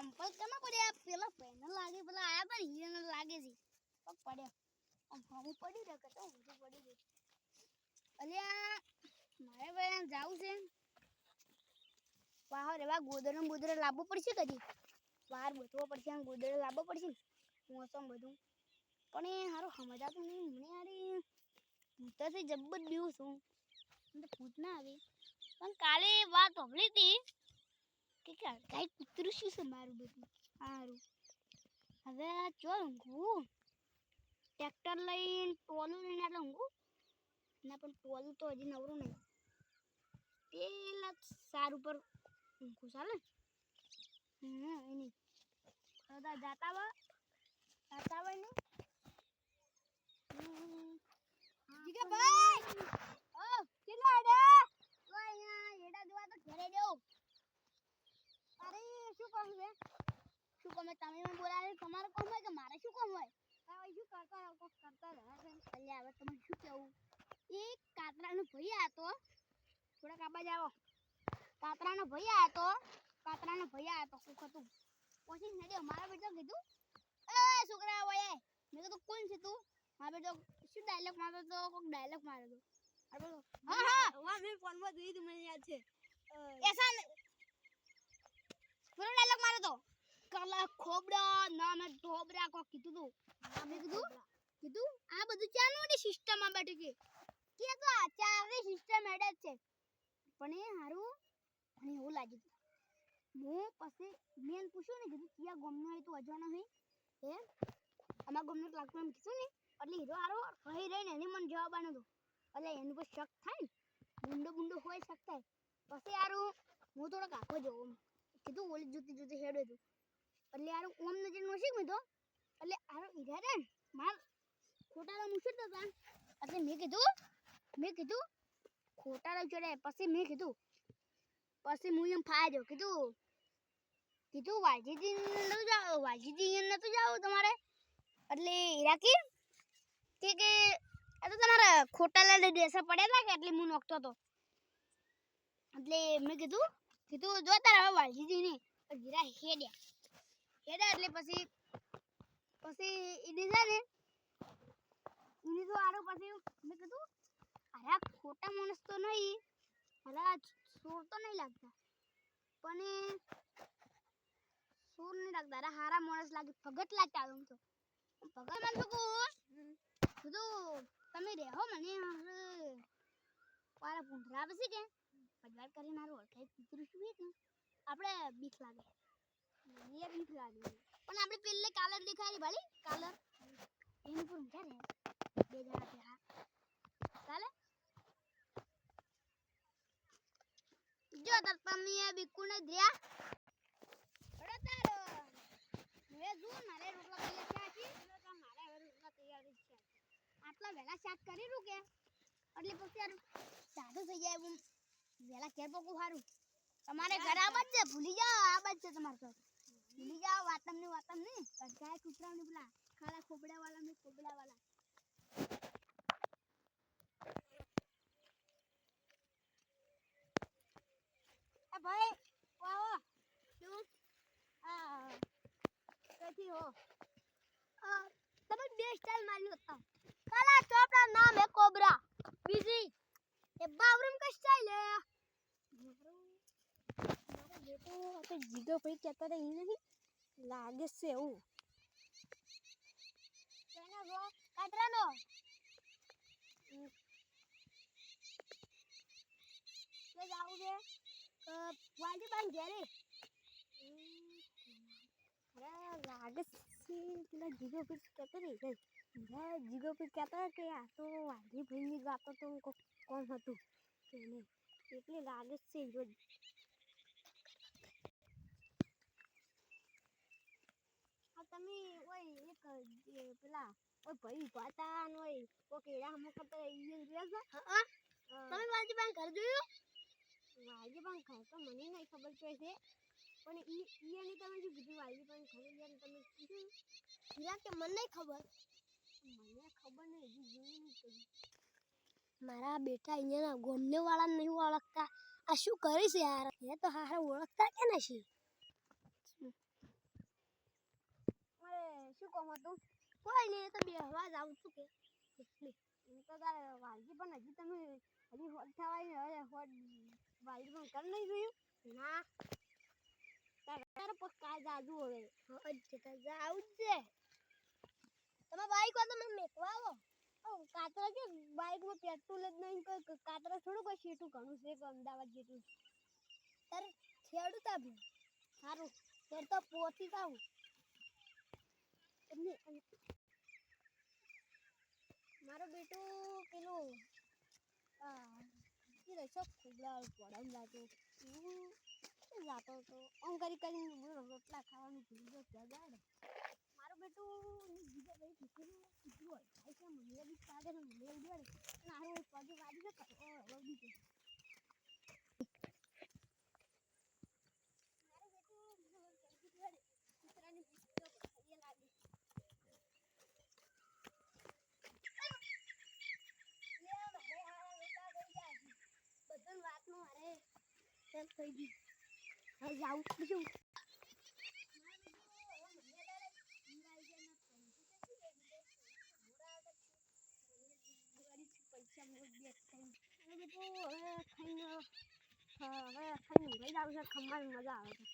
ચંપલ કેમાં પડ્યા પેલા પેનલ લાગે પેલા આયા પણ હીરાને લાગે છે પગ પડ્યા આમ હું પડી રહ્યો તો હું પડી ગઈ અલ્યા મારે ભાઈ જાવું છે બહાર એવા ગોદરો લાવવો પડશે કદી બહાર ગોતવો પડશે અને ગોદરો લાવવો પડશે મોસમ બધું પણ એ હારું સમજાતું નહીં મને યાર ભૂતાથી જબ્બર બીવું છું મને ભૂત ના આવી પણ કાલે વાત સાંભળી હતી કે કઈ કૂતરું શું છે મારું બધું સારું હવે ચો ઊંઘું ટ્રેક્ટર લઈને ટોલું લઈને એટલે ઊંઘું ના પણ ટોલું તો હજી નવરું નહીં પેલા સાર ઉપર ઊંઘું ચાલે એની જાતા હોય ને જીગા ભાઈ ઓ કેટલા આડે તો અહીંયા એડા જોવા તો ઘરે દેવ અરે શું કામ છે શું કામ તમે મને બોલાવે તમારું કામ હોય કે મારે શું કામ હોય આ શું કરતા રહ્યા છે અલ્યા હવે તમે શું કેવું એક કાતરાનો ભાઈ આતો થોડા કાબા જાવો કાતરાનો ભાઈ આતો શું હતું પછી નડ્યો મારા બેટો કીધું એ છોકરા ઓય મેં કીધું કોણ છે તું મારા બેટો શું ડાયલોગ મારતો તો કોક ડાયલોગ માર્યો તો અરે બોલો હા વાહ મેં ફોનમાં જોઈ તું મને યાદ છે એસા પૂરો ડાયલોગ માર્યો તો કલા ખોબડા ના મેં ઢોબરા કો કીધું તું મેં કીધું આ બધું ચાલવાની સિસ્ટમ માં બેઠી કે તો આ ચારે સિસ્ટમ એડ જ છે પણ એ હારું મને એવું લાગ્યું હું પછી મેં પૂછ્યું ને કીધું કિયા ગમનો હોય તો અજાણો હે હે અમાર ગમનો લાગતો એમ કીધું ને એટલે હીરો હારો રહી રહીને એને મને જવાબ આનો તો એટલે એનું પર શક થાય ને બુંડો હોય શક થાય પછી હારું હું થોડો કાકો જોઉં કીધું ઓલી જુતી હેડો હતું એટલે હારું ઓમ નજર નોશી મેં એટલે હારું હીરા રે માર ખોટાલા મુસડ હતા એટલે મેં કીધું ખોટાલા ચડે પછી મેં કીધું હું એમ ફાજો કીધું વાજીજી નતું જાવ તમારે એટલે હીરાકી કે આ તો તમારા ખોટાલા દેસા પડ્યા હતા કે એટલે હું નોખતો હતો એટલે મેં કીધું જો તારા હવે વાજીજી ને હીરા હેડ્યા એટલે પછી એને છે ને એને તો આરો પછી મેં કીધું અરે ખોટા માણસ તો નહીં અરે સોર તો નહીં લાગતા પણ સોર નહીં લાગતા અરે હારા માણસ લાગે ભગત લાગતા આમ તો ભગત મને કીધું તમે રહો મને પારા પૂંઠરા પછી કે પજવાર કરીને મારું ઓળખાય કૂતરું શું ને આપણે બીક લાગે પણ આપણે પેલે કાલર દેખાડી ભાલી કાલર એની પર ઊંઘ્યા ને બે જણા પેલા ચાલે જો તાર તમે બીકુને દ્યા બડા તાર મે જો મારે રોટલા તૈયાર છે તો મારે હવે રોટલા તૈયાર છે આટલા વેલા શાક કરી રૂ કે એટલે પછી યાર સાદું થઈ જાય વેલા કેર પકું હારું તમારે ઘર આબાદ છે ભૂલી જાઓ આબાદ છે તમાર ઘર ભૂલી જાઓ વાતમ ને કડકાય કુતરા ને પેલા ખાલા ખોબડા વાળા એ ભાઈ આવો શું કથી હો તમે બે સ્ટાઇલ માર્યો હતા કાલા ચોપડા નામ હે કોબરા બીજી એ બાવરમ કા સ્ટાઇલ હે મારો બેટો તો જીગો ભાઈ કહેતા રહે નહીં લાગે છે એવું કેના ગો કાતરાનો લે જાવ દે વાંજી બાંધ ઘરે અરે લાગે છે પેલા જીગો ભાઈ કહેતા રહે જીગો ભાઈ કહેતા કે આ તો વાંજી ભાઈની વાતો તો કોણ હતું એને એટલે લાગે છે રોજ આ તમે ઓય એક પેલા ઓય ભાઈ પાતા ન ઓય કોકેડા હમ કરતા ઈયન જોયા છે હા તમે વાજી બાંધ ઘર જોયું વાજી બાંધ ઘર તો મને નહીં ખબર છે પણ ઈયાની તમે જે કીધું વાજી બાંધ ઘર ઈયાને તમે કીધું ઈયા કે મને નહીં ખબર નહીં હજી જોયું નહીં મારા બેટા અહીંયા ગોમને વાળા નહીં ઓળખતા આ શું કરે છે યાર એ તો હારા ઓળખતા કે નથી કામ હતું? કોઈ નહીં, તો બેહવા જ આવું છું કે એટલે હું તો તારે વાલજી પણ હજી તમે હજી હોટ થવાય હવે હોટ વાલજી પણ કર નહીં જોયું ના તારે પછી કાલ જાજુ હવે હજ તો જાવું જ છે તમે બાઈક વાળો મને મેકવા આવો કાતરા કે બાઈકમાં પેટ્રોલ જ નહીં કોઈ કાતરા થોડું કોઈ સીટું ઘણું છે કે અમદાવાદ જેટલું તારે છેડું તાબી સારું ત્યારે તો પહોંચી જાઉં મારો બેટો પેલું કે રસો ખુબડા પડમ જાતો જાતો તો આમ કરીને રોટલા ખાવાનું ભૂલી ગયો ત્યાં મારો બેટો બીજા કઈ કીધું હોય ભાઈ કે મને બી પાડે ને મને ઉડે અને આરો પગે વાગી ગયો ઓ વળી ગયો મારો બેટો કૂતરાની બીજો ખાઈએ લાગે બધાને વાતનું મારે ચાલ થઈ ગયું હવે જાઉં બીજું પૈસા હવે ખાઈને ઊંઘાઈ જાવ છે ખમવાની મજા આવે છે